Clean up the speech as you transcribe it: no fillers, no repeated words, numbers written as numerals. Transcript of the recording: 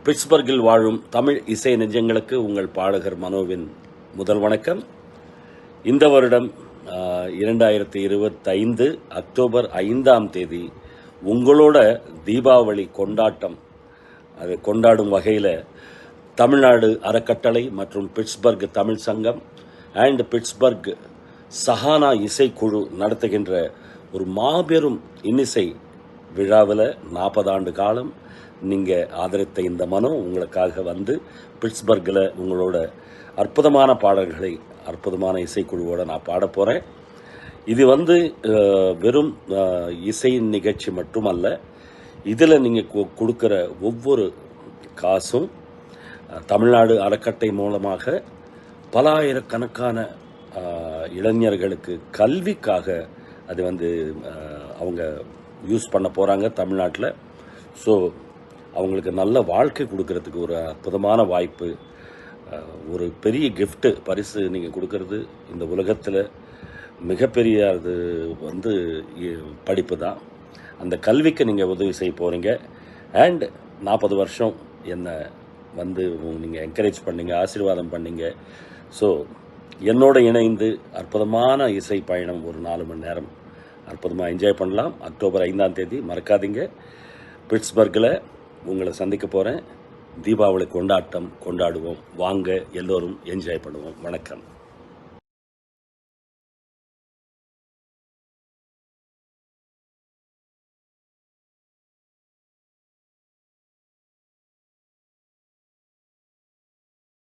பிட்ஸ்பர்கில் வாழும் தமிழ் இசை நெஞ்சங்களுக்கு உங்கள் பாடகர் மனோவின் முதல் வணக்கம். இந்த வருடம் 2025 அக்டோபர் 5ஆம் தேதி உங்களோட தீபாவளி கொண்டாட்டம் அதை கொண்டாடும் வகையில் தமிழ்நாடு அறக்கட்டளை மற்றும் பிட்ஸ்பர்க் தமிழ் சங்கம் அண்ட் பிட்ஸ்பர்க் சஹானா இசைக்குழு நடத்துகின்ற ஒரு மாபெரும் இன்னிசை விழாவில் 40 ஆண்டு காலம் நீங்கள் ஆதரித்த இந்த மனோ உங்களுக்காக வந்து பிட்ஸ்பர்கில் உங்களோட அற்புதமான பாடல்களை அற்புதமான இசைக்குழுவோடு நான் பாட போகிறேன். இது வெறும் இசை நிகழ்ச்சி மட்டுமல்ல, இதில் நீங்கள் கொடுக்குற ஒவ்வொரு காசும் தமிழ்நாடு அறக்கட்டளை மூலமாக பல ஆயிரக்கணக்கான இளைஞர்களுக்கு கல்விக்காக அது அவங்க யூஸ் பண்ண போகிறாங்க தமிழ்நாட்டில். ஸோ அவங்களுக்கு நல்ல வாழ்க்கை கொடுக்கறதுக்கு ஒரு அற்புதமான வாய்ப்பு, ஒரு பெரிய கிஃப்ட்டு பரிசு நீங்கள் கொடுக்கறது இந்த உலகத்தில் மிகப்பெரிய அது படிப்பு தான். அந்த கல்விக்கு நீங்கள் உதவி செய்ய போகிறீங்க. அண்ட் 40 வருஷம் என்னை நீங்கள் என்கரேஜ் பண்ணீங்க, ஆசீர்வாதம் பண்ணீங்க. ஸோ என்னோட இணைந்து அற்புதமான இசை பயணம் ஒரு 4 மணி நேரம் அற்புதமாக என்ஜாய் பண்ணலாம். அக்டோபர் 5ஆம் தேதி மறக்காதீங்க. பிட்ஸ்பர்கில் உங்களை சந்திக்க போகிறேன். தீபாவளி கொண்டாட்டம் கொண்டாடுவோம். வாங்க, எல்லோரும் என்ஜாய் பண்ணுவோம். வணக்கம்.